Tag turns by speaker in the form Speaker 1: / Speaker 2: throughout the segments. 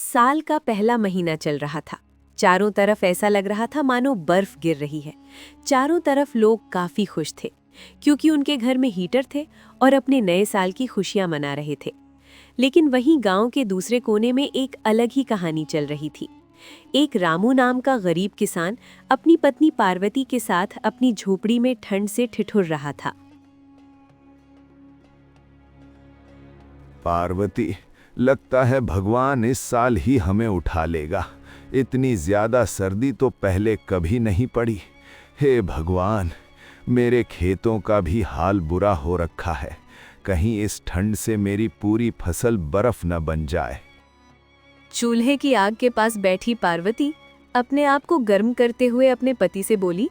Speaker 1: साल का पहला महीना चल रहा था। चारों तरफ ऐसा लग रहा था मानो बर्फ गिर रही है। चारों तरफ लोग काफी खुश थे क्योंकि उनके घर में हीटर थे और अपने नए साल की खुशियां मना रहे थे। लेकिन वहीं गांव के दूसरे कोने में एक अलग ही कहानी चल रही थी। एक रामू नाम का गरीब किसान अपनी पत्नी पार्वती के साथ अपनी झोपड़ी में ठंड से ठिठुर रहा था।
Speaker 2: पार्वती, लगता है भगवान इस साल ही हमें उठा लेगा। इतनी ज्यादा सर्दी तो पहले कभी नहीं पड़ी। हे भगवान, मेरे खेतों का भी हाल बुरा हो रखा है। कहीं इस ठंड से मेरी पूरी फसल बर्फ न बन जाए।
Speaker 1: चूल्हे की आग के पास बैठी पार्वती अपने आप को गर्म करते हुए अपने पति से बोली,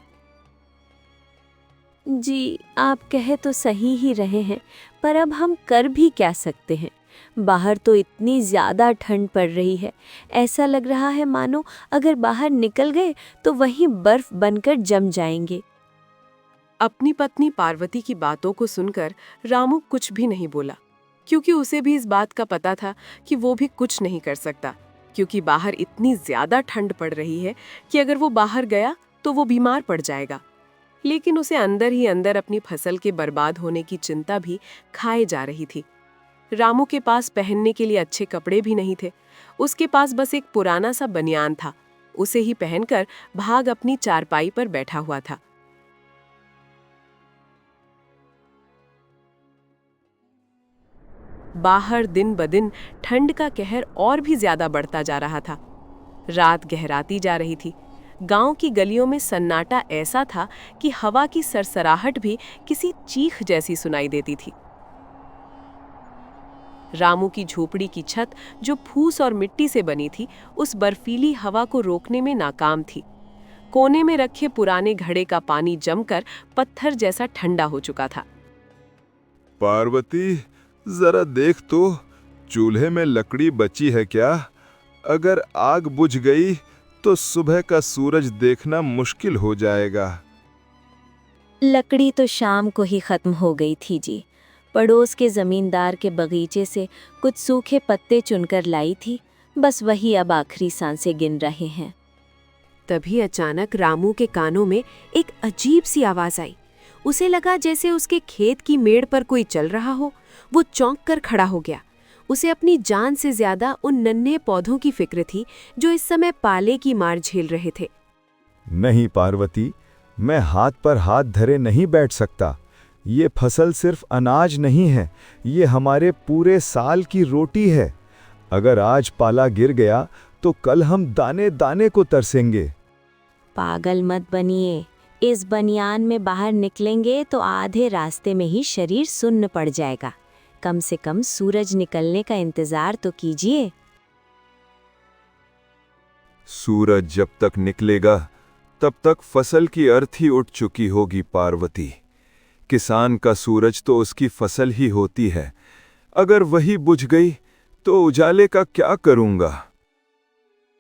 Speaker 1: जी आप कहे तो सही ही रहे हैं, पर अब हम कर भी क्या सकते हैं। बाहर तो इतनी ज़्यादा ठंड पड़ रही है, ऐसा लग रहा है मानो अगर बाहर निकल गए तो वहीं बर्फ बनकर जम जाएंगे। अपनी पत्नी पार्वती की बातों को सुनकर रामू कुछ भी नहीं बोला, क्योंकि उसे भी इस बात का पता था कि वो भी कुछ नहीं कर सकता, क्योंकि बाहर इतनी ज़्यादा ठंड पड़ रही है कि अगर वो बाहर गया तो वो बीमार पड़ जाएगा। लेकिन उसे अंदर ही अंदर अपनी फसल के बर्बाद होने की चिंता भी खाए जा रही थी। रामू के पास पहनने के लिए अच्छे कपड़े भी नहीं थे। उसके पास बस एक पुराना सा बनियान था। उसे ही पहनकर भाग अपनी चारपाई पर बैठा हुआ था। बाहर दिन ब दिन ठंड का कहर और भी ज्यादा बढ़ता जा रहा था। रात गहराती जा रही थी। गांव की गलियों में सन्नाटा ऐसा था कि हवा की सरसराहट भी किसी चीख जैसी सुनाई देती थी। रामू की झोपड़ी की छत, जो फूस और मिट्टी से बनी थी, उस बर्फीली हवा को रोकने में नाकाम थी। कोने में रखे पुराने घड़े का पानी जमकर पत्थर जैसा ठंडा हो चुका था।
Speaker 2: पार्वती, जरा देख तो, चूल्हे में लकड़ी बची है क्या? अगर आग बुझ गई तो सुबह का सूरज देखना मुश्किल हो जाएगा।
Speaker 1: लकड़ी तो शाम को ही खत्म हो गई थी जी। पड़ोस के जमींदार के बगीचे से कुछ सूखे पत्ते चुनकर लाई थी, बस वही अब आखिरी सांसें गिन रहे हैं। तभी अचानक रामू के कानों में एक अजीब सी आवाज आई। उसे लगा जैसे उसके खेत की मेड़ पर कोई चल रहा हो। वो चौंक कर खड़ा हो गया। उसे अपनी जान से ज्यादा उन नन्हे पौधों की फिक्र थी जो इस समय पाले की मार झेल रहे थे।
Speaker 2: नहीं पार्वती, मैं हाथ पर हाथ धरे नहीं बैठ सकता। ये फसल सिर्फ अनाज नहीं है, ये हमारे पूरे साल की रोटी है। अगर आज पाला गिर गया तो कल हम दाने दाने को तरसेंगे।
Speaker 1: पागल मत बनिए। इस बनियान में बाहर निकलेंगे तो आधे रास्ते में ही शरीर सुन्न पड़ जाएगा। कम से कम सूरज निकलने का इंतजार तो कीजिए।
Speaker 2: सूरज जब तक निकलेगा तब तक फसल की अर्थी उठ चुकी होगी पार्वती। किसान का सूरज तो उसकी फसल ही होती है। अगर वही बुझ गई तो उजाले का क्या करूंगा?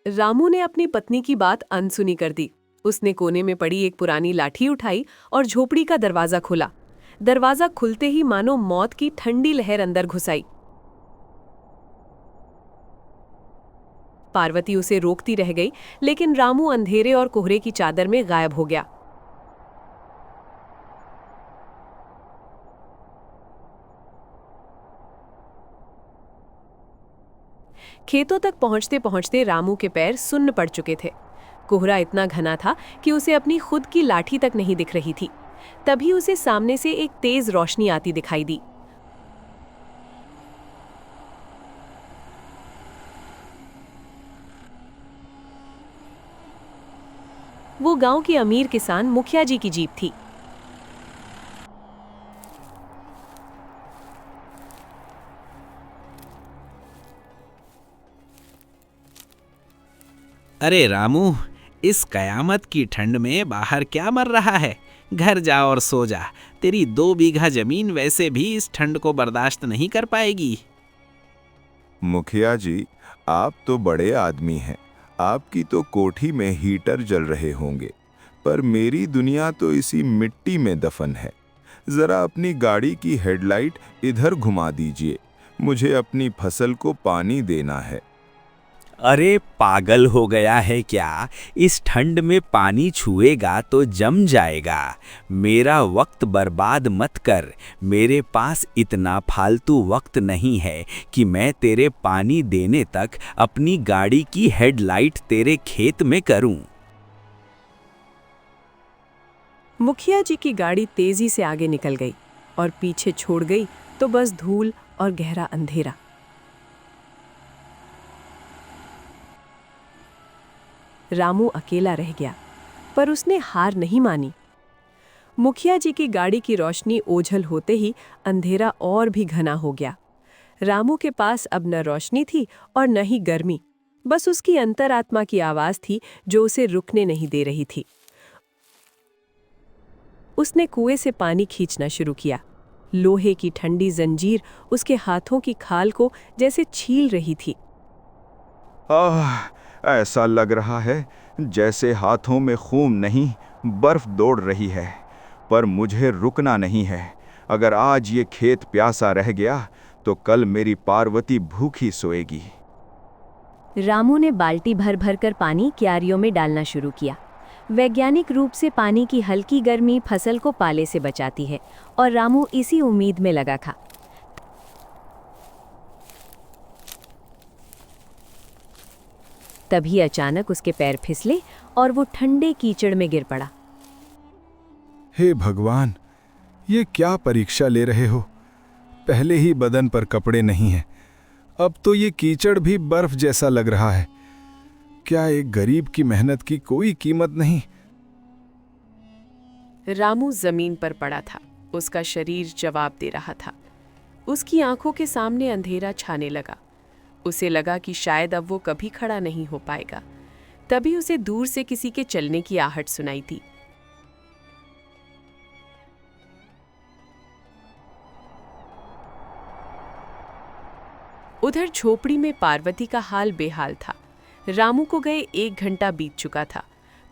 Speaker 1: रामू ने अपनी पत्नी की बात अनसुनी कर दी। उसने कोने में पड़ी एक पुरानी लाठी उठाई और झोपड़ी का दरवाजा खोला। दरवाजा खुलते ही मानो मौत की ठंडी लहर अंदर घुस आई। पार्वती उसे रोकती रह गई, लेकिन रामू अंधेरे और कोहरे की चादर में गायब हो गया। खेतों तक पहुंचते पहुंचते रामू के पैर सुन्न पड़ चुके थे। कोहरा इतना घना था कि उसे अपनी खुद की लाठी तक नहीं दिख रही थी। तभी उसे सामने से एक तेज रोशनी आती दिखाई दी। वो गांव के अमीर किसान मुखिया जी की जीप थी।
Speaker 3: अरे रामू, इस कयामत की ठंड में बाहर क्या मर रहा है? घर जा और सो जा। तेरी 2 बीघा जमीन वैसे भी इस ठंड को बर्दाश्त नहीं कर पाएगी।
Speaker 2: मुखिया जी, आप तो बड़े आदमी हैं। आपकी तो कोठी में हीटर जल रहे होंगे, पर मेरी दुनिया तो इसी मिट्टी में दफन है। जरा अपनी गाड़ी की हेडलाइट इधर घुमा दीजिए। मुझे अपनी फसल को पानी देना है।
Speaker 4: अरे पागल हो गया है क्या? इस ठंड में पानी छुएगा तो जम जाएगा। मेरा वक्त बर्बाद मत कर। मेरे पास इतना फालतू वक्त नहीं है कि मैं तेरे पानी देने तक अपनी गाड़ी की हेडलाइट तेरे खेत में करूं।
Speaker 5: मुखिया जी की गाड़ी तेजी से आगे निकल गई और पीछे छोड़ गई तो बस धूल और गहरा अंधेरा। रामू अकेला रह गया, पर उसने हार नहीं मानी। मुखिया जी की गाड़ी की रोशनी ओझल होते ही अंधेरा और भी घना हो गया। रामू के पास अब न रोशनी थी और न ही गर्मी, बस उसकी अंतरात्मा की आवाज थी जो उसे रुकने नहीं दे रही थी। उसने कुएं से पानी खींचना शुरू किया। लोहे की ठंडी जंजीर उसके हाथों की खाल को जैसे छील रही थी।
Speaker 2: ऐसा लग रहा है जैसे हाथों में खून नहीं बर्फ दौड़ रही है, पर मुझे रुकना नहीं है। अगर आज ये खेत प्यासा रह गया तो कल मेरी पार्वती भूखी सोएगी।
Speaker 1: रामू ने बाल्टी भर भर कर पानी क्यारियों में डालना शुरू किया। वैज्ञानिक रूप से पानी की हल्की गर्मी फसल को पाले से बचाती है और रामू इसी उम्मीद में लगा था। तभी अचानक उसके पैर फिसले और वो ठंडे कीचड़ में गिर पड़ा।
Speaker 2: हे भगवान, ये क्या परीक्षा ले रहे हो? पहले ही बदन पर कपड़े नहीं हैं, अब तो ये कीचड़ भी बर्फ जैसा लग रहा है। क्या एक गरीब की मेहनत की कोई कीमत नहीं?
Speaker 5: रामू जमीन पर पड़ा था, उसका शरीर जवाब दे रहा था। उसकी आंखों के सामने अंधेरा छाने लगा। उसे लगा कि शायद अब वो कभी खड़ा नहीं हो पाएगा। तभी उसे दूर से किसी के चलने की आहट सुनाई दी। उधर झोपड़ी में पार्वती का हाल बेहाल था। रामू को गए 1 घंटा बीत चुका था।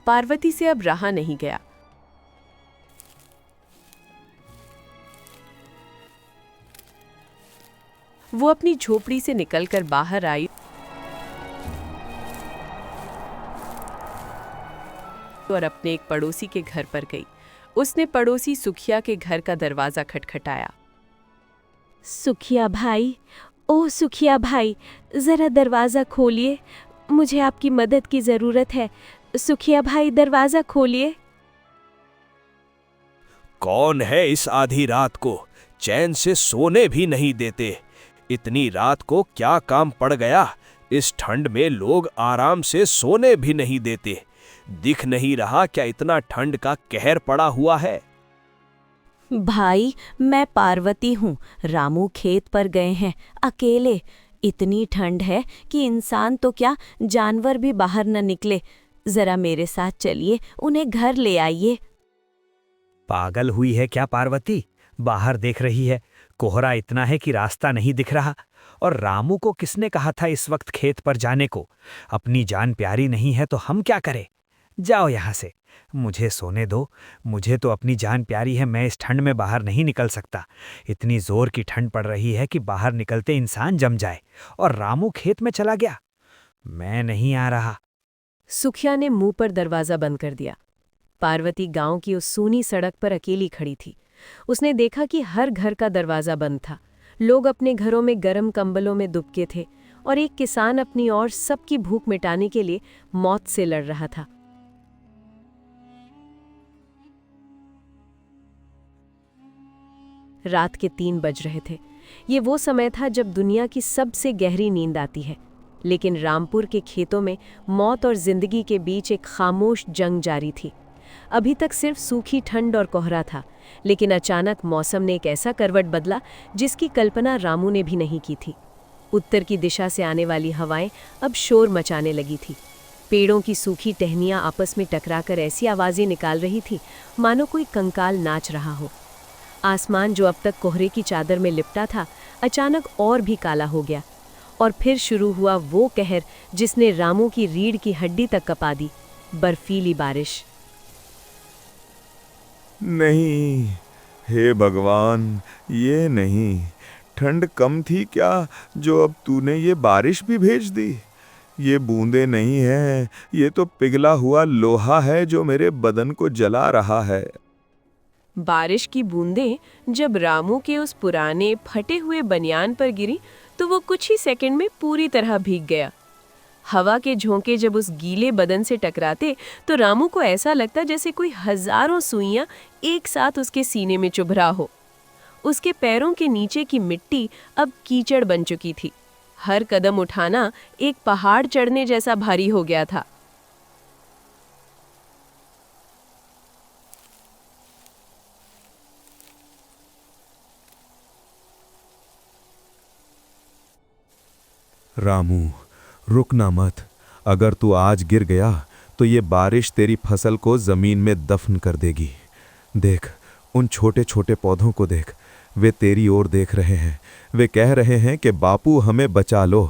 Speaker 5: पार्वती से अब रहा नहीं गया। वो अपनी झोपड़ी से निकलकर बाहर आई और अपने एक पड़ोसी के घर पर गई। उसने पड़ोसी सुखिया के घर का दरवाजा खटखटाया।
Speaker 1: सुखिया भाई, ओह सुखिया भाई, जरा दरवाजा खोलिए, मुझे आपकी मदद की जरूरत है। सुखिया भाई, दरवाजा खोलिए।
Speaker 4: कौन है इस आधी रात को? चैन से सोने भी नहीं देते। इतनी रात को क्या काम पड़ गया? इस ठंड में लोग आराम से सोने भी नहीं देते। दिख नहीं रहा क्या इतना ठंड का कहर पड़ा हुआ है?
Speaker 1: भाई, मैं पार्वती हूँ। रामू खेत पर गए हैं अकेले। इतनी ठंड है कि इंसान तो क्या, जानवर भी बाहर न निकले। जरा मेरे साथ चलिए, उन्हें घर ले आइए।
Speaker 6: पागल हुई है क्या पार्वती? बाहर देख रही है, कोहरा इतना है कि रास्ता नहीं दिख रहा। और रामू को किसने कहा था इस वक्त खेत पर जाने को? अपनी जान प्यारी नहीं है तो हम क्या करें? जाओ यहाँ से, मुझे सोने दो। मुझे तो अपनी जान प्यारी है, मैं इस ठंड में बाहर नहीं निकल सकता। इतनी जोर की ठंड पड़ रही है कि बाहर निकलते इंसान जम जाए। और रामू खेत में चला गया, मैं नहीं आ रहा।
Speaker 5: सुखिया ने मुंह पर दरवाजा बंद कर दिया। पार्वती गांव की उस सूनी सड़क पर अकेली खड़ी थी। उसने देखा कि हर घर का दरवाजा बंद था। लोग अपने घरों में गर्म कंबलों में दुबके थे और एक किसान अपनी और सबकी भूख मिटाने के लिए मौत से लड़ रहा था। रात के 3 बज रहे थे। ये वो समय था जब दुनिया की सबसे गहरी नींद आती है। लेकिन रामपुर के खेतों में मौत और जिंदगी के बीच एक खामोश जंग जारी थी। अभी तक सिर्फ सूखी ठंड और कोहरा था, लेकिन अचानक मौसम ने एक ऐसा करवट बदला जिसकी कल्पना रामू ने भी नहीं की थी। उत्तर की दिशा से आने वाली हवाएं अब शोर मचाने लगी थी। पेड़ों की सूखी टहनियां आपस में टकराकर ऐसी आवाजें निकाल रही थी मानो कोई कंकाल नाच रहा हो। आसमान जो अब तक कोहरे की चादर में लिपटा था, अचानक और भी काला हो गया। और फिर शुरू हुआ वो कहर जिसने रामू की रीढ़ की हड्डी तक कपा दी, बर्फीली बारिश।
Speaker 2: नहीं, हे भगवान, ये नहीं। ठंड कम थी क्या जो अब तूने ये बारिश भी भेज दी? ये बूंदे नहीं है, ये तो पिघला हुआ लोहा है जो मेरे बदन को जला रहा है।
Speaker 5: बारिश की बूंदें जब रामू के उस पुराने फटे हुए बनियान पर गिरी तो वो कुछ ही सेकंड में पूरी तरह भीग गया। हवा के झोंके जब उस गीले बदन से टकराते तो रामू को ऐसा लगता जैसे कोई हजारों सुइयां एक साथ उसके सीने में चुभ रहा हो। उसके पैरों के नीचे की मिट्टी अब कीचड़ बन चुकी थी। हर कदम उठाना एक पहाड़ चढ़ने जैसा भारी हो गया था।
Speaker 2: रामू, रुकना मत। अगर तू आज गिर गया तो ये बारिश तेरी फसल को जमीन में दफन कर देगी। देख, उन छोटे छोटे पौधों को देख, वे तेरी ओर देख रहे हैं। वे कह रहे हैं कि बापू हमें बचा लो।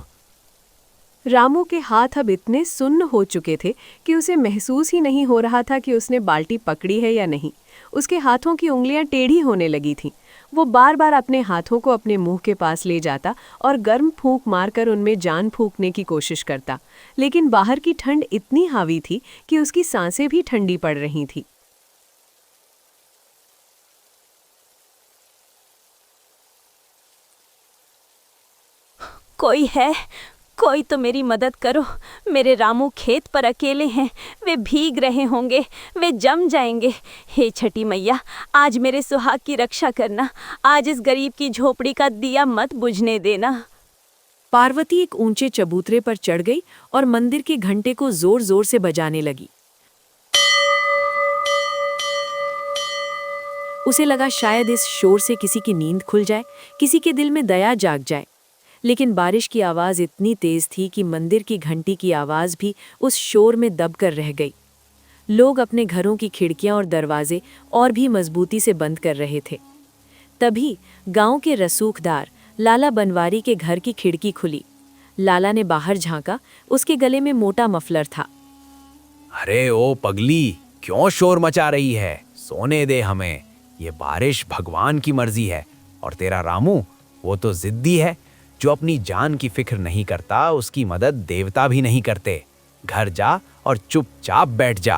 Speaker 5: रामू के हाथ अब इतने सुन्न हो चुके थे कि उसे महसूस ही नहीं हो रहा था कि उसने बाल्टी पकड़ी है या नहीं। उसके हाथों की उंगलियां टेढ़ी होने लगी थीं। वो बार बार अपने हाथों को अपने मुंह के पास ले जाता और गर्म फूंक मारकर उनमें जान फूंकने की कोशिश करता, लेकिन बाहर की ठंड इतनी हावी थी कि उसकी सांसें भी ठंडी पड़ रही थी।
Speaker 1: कोई है, कोई तो मेरी मदद करो। मेरे रामू खेत पर अकेले हैं, वे भीग रहे होंगे, वे जम जाएंगे। हे छठी मैया, आज मेरे सुहाग की रक्षा करना। आज इस गरीब की झोपड़ी का दिया मत बुझने देना।
Speaker 5: पार्वती एक ऊंचे चबूतरे पर चढ़ गई और मंदिर के घंटे को जोर जोर से बजाने लगी। उसे लगा शायद इस शोर से किसी की नींद खुल जाए, किसी के दिल में दया जाग जाए। लेकिन बारिश की आवाज़ इतनी तेज थी कि मंदिर की घंटी की आवाज़ भी उस शोर में दबकर रह गई। लोग अपने घरों की खिड़कियां और दरवाजे और भी मजबूती से बंद कर रहे थे। तभी गांव के रसूखदार लाला बनवारी के घर की खिड़की खुली। लाला ने बाहर झांका, उसके गले में मोटा मफलर था।
Speaker 7: अरे ओ पगली, क्यों शोर मचा रही है? सोने दे हमें। ये बारिश भगवान की मर्जी है। और तेरा रामू, वो तो जिद्दी है, जो अपनी जान की फिक्र नहीं करता। उसकी मदद देवता भी नहीं करते। घर जा और चुपचाप बैठ जा।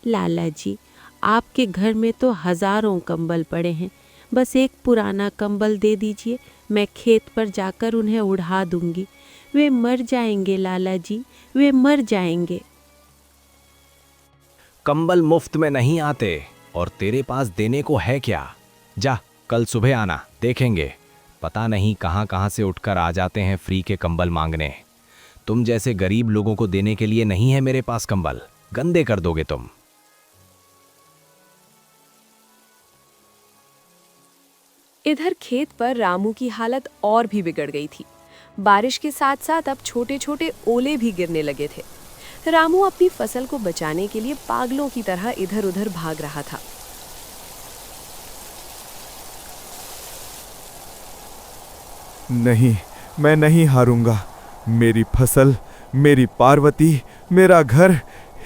Speaker 8: लाला जी, आपके घर में तो हजारों कंबल पड़े हैं, बस एक पुराना कंबल दे दीजिए, मैं खेत पर जाकर उन्हें उड़ा दूंगी। वे मर जाएंगे लाला जी, वे मर जाएंगे।
Speaker 7: कंबल मुफ्त में नहीं आते, और तेरे पास देने को है क्या? जा, कल सुबह आना, देखेंगे। पता नहीं कहां कहां से उठकर आ जाते हैं फ्री के कंबल मांगने। तुम जैसे गरीब लोगों को देने के लिए नहीं है मेरे पास कंबल। गंदे कर दोगे तुम।
Speaker 5: इधर खेत पर रामू की हालत और भी बिगड़ गई थी। बारिश के साथ साथ अब छोटे छोटे ओले भी गिरने लगे थे। रामू अपनी फसल को बचाने के लिए पागलों की तरह इधर उधर भाग रहा था।
Speaker 2: नहीं, मैं नहीं हारूंगा। मेरी फसल, मेरी पार्वती, मेरा घर।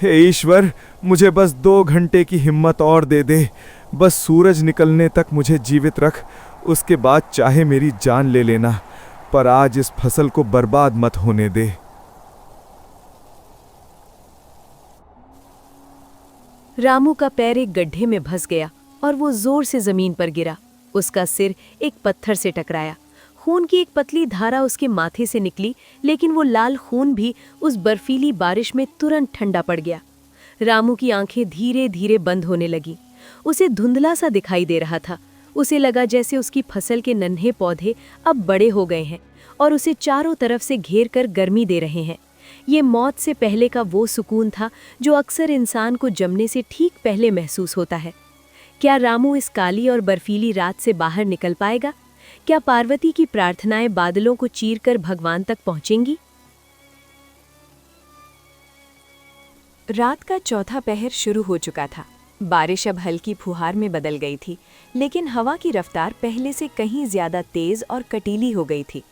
Speaker 2: हे ईश्वर, मुझे बस 2 घंटे की हिम्मत और दे दे। बस सूरज निकलने तक मुझे जीवित रख, उसके बाद चाहे मेरी जान ले लेना, पर आज इस फसल को बर्बाद मत होने दे।
Speaker 5: रामू का पैर एक गड्ढे में फंस गया और वो जोर से जमीन पर गिरा। उसका सिर एक पत्थर से टकराया। खून की एक पतली धारा उसके माथे से निकली, लेकिन वो लाल खून भी उस बर्फीली बारिश में तुरंत ठंडा पड़ गया। रामू की आंखें धीरे धीरे बंद होने लगी। उसे धुंधला सा दिखाई दे रहा था। उसे लगा जैसे उसकी फसल के नन्हे पौधे अब बड़े हो गए हैं और उसे चारों तरफ से घेर कर गर्मी दे रहे हैं। ये मौत से पहले का वो सुकून था जो अक्सर इंसान को जमने से ठीक पहले महसूस होता है। क्या रामू इस काली और बर्फीली रात से बाहर निकल पाएगा? क्या पार्वती की प्रार्थनाएं बादलों को चीरकर भगवान तक पहुंचेंगी? रात का चौथा पहर शुरू हो चुका था। बारिश अब हल्की फुहार में बदल गई थी, लेकिन हवा की रफ्तार पहले से कहीं ज्यादा तेज और कटीली हो गई थी।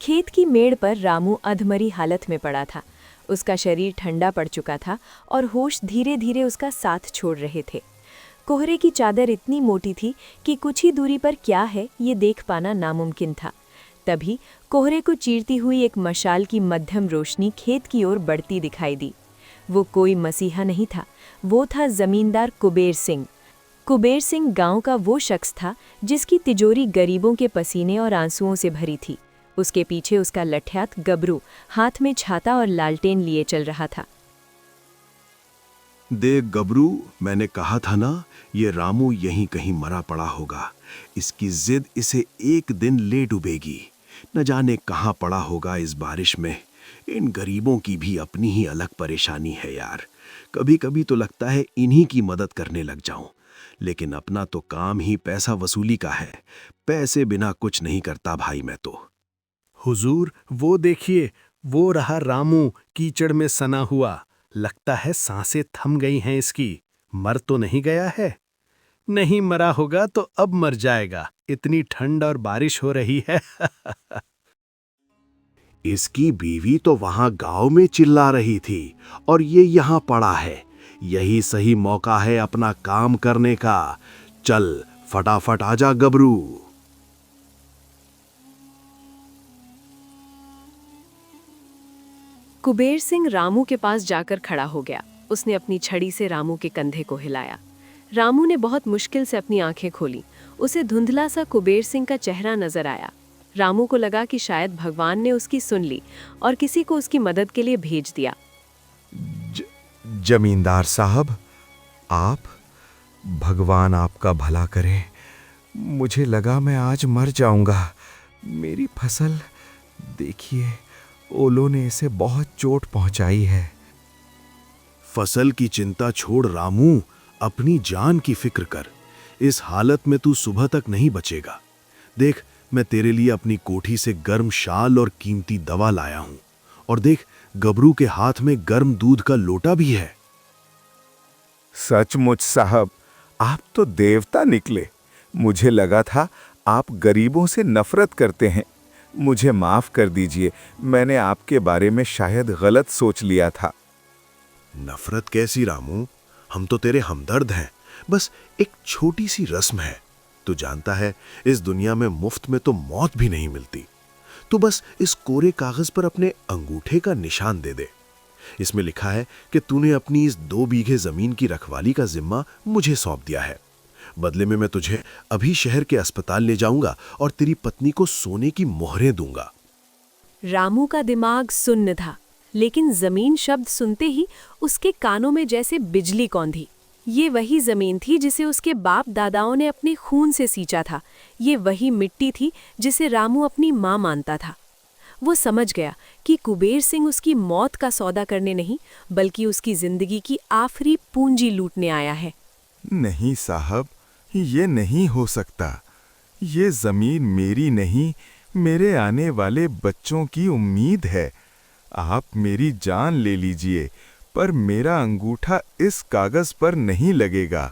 Speaker 5: खेत की मेड़ पर रामू अधमरी हालत में पड़ा था। उसका शरीर ठंडा पड़ चुका था और होश धीरे धीरे उसका साथ छोड़ रहे थे। कोहरे की चादर इतनी मोटी थी कि कुछ ही दूरी पर क्या है ये देख पाना नामुमकिन था। तभी कोहरे को चीरती हुई एक मशाल की मध्यम रोशनी खेत की ओर बढ़ती दिखाई दी। वो कोई मसीहा नहीं था, वो था जमींदार कुबेर सिंह। कुबेर सिंह गांव का वो शख्स था जिसकी तिजोरी गरीबों के पसीने और आंसुओं से भरी थी। उसके पीछे उसका लठियात गबरू हाथ में छाता और लालटेन लिए चल रहा था।
Speaker 9: देख गबरू, मैंने कहा था ना, ये रामू यहीं कहीं मरा पड़ा होगा। इसकी जिद इसे एक दिन ले डूबेगी। न जाने कहाँ पड़ा होगा इस बारिश में। इन गरीबों की भी अपनी ही अलग परेशानी है यार। कभी कभी तो लगता है इन्हीं की मदद करने लग जाऊं, लेकिन अपना तो काम ही पैसा वसूली का है। पैसे बिना कुछ नहीं करता भाई मैं तो।
Speaker 10: हुजूर, वो देखिए, वो रहा रामू कीचड़ में सना हुआ। लगता है सांसें थम गई हैं इसकी। मर तो नहीं गया है? नहीं मरा होगा तो अब मर जाएगा। इतनी ठंड और बारिश हो रही है।
Speaker 9: इसकी बीवी तो वहां गांव में चिल्ला रही थी और ये यहां पड़ा है। यही सही मौका है अपना काम करने का। चल फटाफट आजा गबरू।
Speaker 5: कुबेर सिंह रामू के पास जाकर खड़ा हो गया। उसने अपनी छड़ी से रामू के कंधे को हिलाया। रामू ने बहुत मुश्किल से अपनी आंखें खोली। उसे धुंधला सा कुबेर सिंह का चेहरा नजर आया। रामू को लगा कि शायद भगवान ने उसकी सुन ली और किसी को उसकी मदद के लिए भेज दिया।
Speaker 2: जमींदार साहब, आप, भगवान आपका भला करे। मुझे लगा मैं आज मर जाऊंगा। मेरी फसल देखिए, ओलों ने इसे बहुत चोट पहुंचाई है।
Speaker 9: फसल की चिंता छोड़ रामू, अपनी जान की फिक्र कर। इस हालत में तू सुबह तक नहीं बचेगा। देख, मैं तेरे लिए अपनी कोठी से गर्म शाल और कीमती दवा लाया हूं। और देख, गबरू के हाथ में गर्म दूध का लोटा भी है।
Speaker 2: सचमुच साहब, आप तो देवता निकले। मुझे लगा था आप गरीबों से नफरत करते हैं। मुझे माफ कर दीजिए, मैंने आपके बारे में शायद गलत सोच लिया था।
Speaker 9: नफरत कैसी रामू, हम तो तेरे हमदर्द हैं। बस एक छोटी सी रस्म है। तू जानता है, इस दुनिया में मुफ्त में तो मौत भी नहीं मिलती। तू बस इस कोरे कागज पर अपने अंगूठे का निशान दे दे। इसमें लिखा है कि तूने अपनी इस 2 बीघे जमीन की रखवाली का जिम्मा मुझे सौंप दिया है। बदले में मैं तुझे अभी शहर के अस्पताल ले जाऊंगा और तेरी पत्नी को सोने की मोहरें दूंगा।
Speaker 5: रामू का दिमाग सुन्न था, लेकिन जमीन शब्द सुनते ही उसके कानों में जैसे बिजली कौंधी। ये वही जमीन थी जिसे उसके बाप दादाओं ने अपने खून से सींचा था। ये वही मिट्टी थी जिसे रामू अपनी माँ मानता था। वो समझ गया कि कुबेर सिंह उसकी मौत का सौदा करने नहीं, बल्कि उसकी जिंदगी की आखिरी पूंजी लूटने आया है।
Speaker 2: नहीं साहब, ये नहीं हो सकता। ये जमीन मेरी नहीं, मेरे आने वाले बच्चों की उम्मीद है। आप मेरी जान ले लीजिए, पर मेरा अंगूठा इस कागज पर नहीं लगेगा।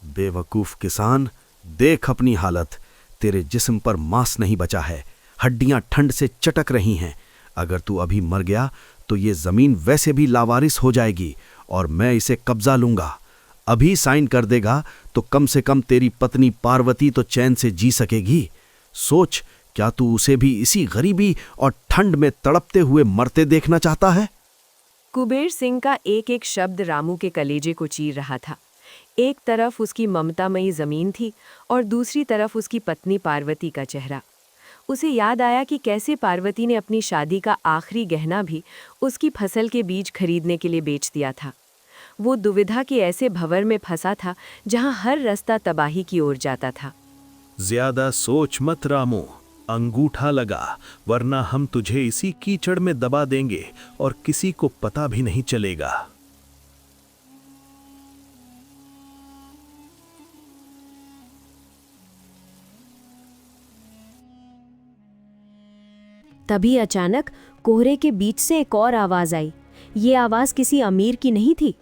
Speaker 9: बेवकूफ किसान, देख अपनी हालत। तेरे जिस्म पर मांस नहीं बचा है। हड्डियां ठंड से चटक रही हैं। अगर तू अभी मर गया तो ये जमीन वैसे भी लावारिस हो जाएगी और मैं इसे कब्जा लूंगा। अभी साइन कर देगा तो कम से कम तेरी पत्नी पार्वती तो चैन से जी सकेगी। सोच, क्या तू उसे भी इसी गरीबी और ठंड में तड़पते हुए मरते देखना चाहता है?
Speaker 5: कुबेर सिंह का एक एक शब्द रामू के कलेजे को चीर रहा था। एक तरफ उसकी ममतामयी जमीन थी और दूसरी तरफ उसकी पत्नी पार्वती का चेहरा। उसे याद आया कि कैसे पार्वती ने अपनी शादी का आखिरी गहना भी उसकी फसल के बीज खरीदने के लिए बेच दिया था। वो दुविधा के ऐसे भंवर में फंसा था जहां हर रास्ता तबाही की ओर जाता था।
Speaker 10: ज्यादा सोच मत रामू, अंगूठा लगा, वरना हम तुझे इसी कीचड़ में दबा देंगे और किसी को पता भी नहीं चलेगा।
Speaker 5: तभी अचानक कोहरे के बीच से एक और आवाज आई। ये आवाज किसी अमीर की नहीं थी।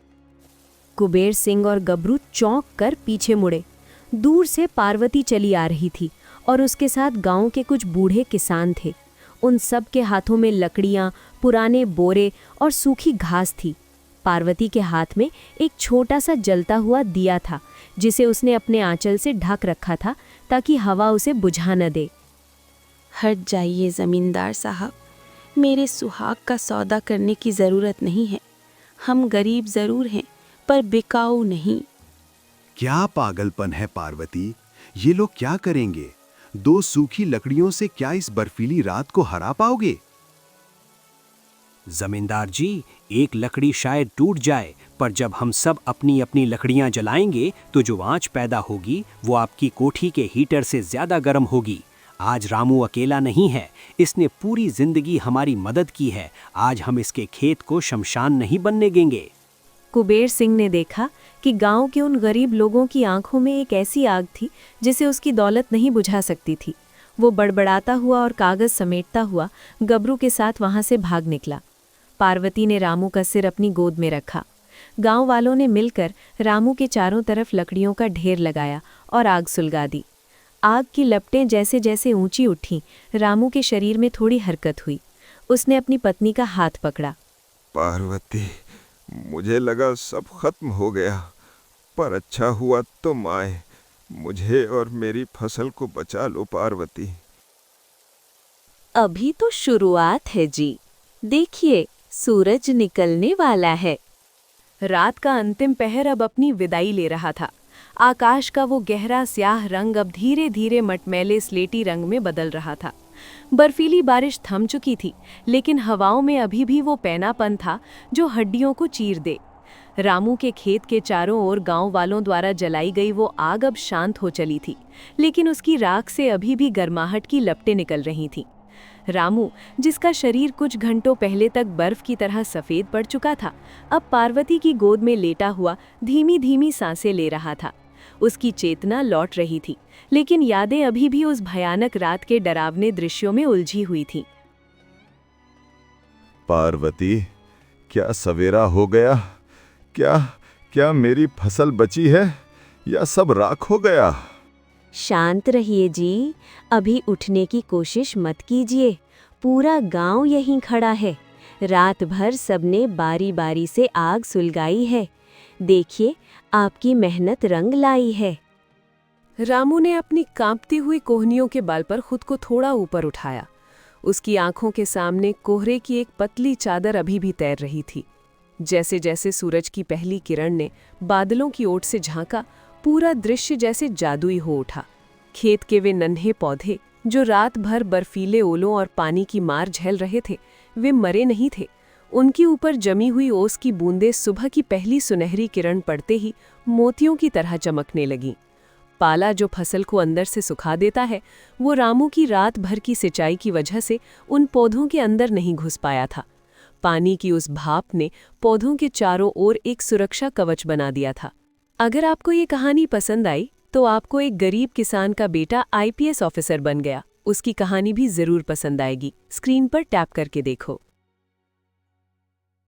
Speaker 5: कुबेर सिंह और गबरू चौंक कर पीछे मुड़े। दूर से पार्वती चली आ रही थी और उसके साथ गांव के कुछ बूढ़े किसान थे। उन सब के हाथों में लकड़ियां, पुराने बोरे और सूखी घास थी। पार्वती के हाथ में एक छोटा सा जलता हुआ दिया था जिसे उसने अपने आंचल से ढक रखा था ताकि हवा उसे बुझा न दे।
Speaker 8: हट जाइए जमींदार साहब, मेरे सुहाग का सौदा करने की ज़रूरत नहीं है। हम गरीब ज़रूर हैं पर बिकाऊ नहीं।
Speaker 9: क्या पागलपन है पार्वती, ये लोग क्या करेंगे? 2 सूखी लकड़ियों से क्या इस बर्फीली रात को हरा पाओगे?
Speaker 11: जमींदार जी, एक लकड़ी शायद टूट जाए, पर जब हम सब अपनी अपनी लकड़ियां जलाएंगे तो जो आंच पैदा होगी वो आपकी कोठी के हीटर से ज्यादा गर्म होगी। आज रामू अकेला नहीं है, इसने पूरी जिंदगी हमारी मदद की है। आज हम इसके खेत को शमशान नहीं बनने देंगे।
Speaker 5: कुबेर सिंह ने देखा कि गांव के उन गरीब लोगों की आंखों में एक ऐसी आग थी जिसे उसकी दौलत नहीं बुझा सकती थी। वो बड़बड़ाता हुआ और कागज समेटता हुआ गबरू के साथ वहां से भाग निकला। पार्वती ने रामू का सिर अपनी गोद में रखा। गांव वालों ने मिलकर रामू के चारों तरफ लकड़ियों का ढेर लगाया और आग सुलगा दी। आग की लपटें जैसे जैसे ऊंची उठीं, रामू के शरीर में थोड़ी हरकत हुई। उसने अपनी पत्नी का हाथ पकड़ा।
Speaker 2: पार्वती, मुझे लगा सब खत्म हो गया, पर अच्छा हुआ तुम आए। मुझे और मेरी फसल को बचा लो पार्वती।
Speaker 1: अभी तो शुरुआत है जी, देखिए सूरज निकलने वाला है।
Speaker 5: रात का अंतिम पहर अब अपनी विदाई ले रहा था। आकाश का वो गहरा स्याह रंग अब धीरे धीरे मटमैले स्लेटी रंग में बदल रहा था। बर्फीली बारिश थम चुकी थी, लेकिन हवाओं में अभी भी वो पैनापन था जो हड्डियों को चीर दे। रामू के खेत के चारों ओर गांव वालों द्वारा जलाई गई वो आग अब शांत हो चली थी, लेकिन उसकी राख से अभी भी गर्माहट की लपटें निकल रही थीं। रामू, जिसका शरीर कुछ घंटों पहले तक बर्फ की तरह सफ़ेद पड़ चुका था, अब पार्वती की गोद में लेटा हुआ धीमी धीमी सांसें ले रहा था। उसकी चेतना लौट रही थी, लेकिन यादें अभी भी उस भयानक रात के डरावने दृश्यों में उलझी हुई थीं।
Speaker 2: पार्वती, क्या सवेरा हो गया? क्या मेरी फसल बची है या सब राख हो गया?
Speaker 1: शांत रहिए जी, अभी उठने की कोशिश मत कीजिए। पूरा गांव यहीं खड़ा है। रात भर सबने बारी बारी से आग सुलगाई है। देखिए, आपकी मेहनत रंग लाई है।
Speaker 5: रामू ने अपनी कांपती हुई कोहनियों के बल पर खुद को थोड़ा ऊपर उठाया। उसकी आंखों के सामने कोहरे की एक पतली चादर अभी भी तैर रही थी। जैसे जैसे सूरज की पहली किरण ने बादलों की ओट से झांका, पूरा दृश्य जैसे जादुई हो उठा। खेत के वे नन्हे पौधे जो रात भर बर्फीले ओलों और पानी की मार झेल रहे थे, वे मरे नहीं थे। उनके ऊपर जमी हुई ओस की बूंदें सुबह की पहली सुनहरी किरण पड़ते ही मोतियों की तरह चमकने लगीं। पाला जो फसल को अंदर से सुखा देता है, वो रामू की रात भर की सिंचाई की वजह से उन पौधों के अंदर नहीं घुस पाया था। पानी की उस भाप ने पौधों के चारों ओर एक सुरक्षा कवच बना दिया था। अगर आपको ये कहानी पसंद आई तो आपको एक गरीब किसान का बेटा IPS ऑफिसर बन गया, उसकी कहानी भी जरूर पसंद आएगी। स्क्रीन पर टैप करके देखो।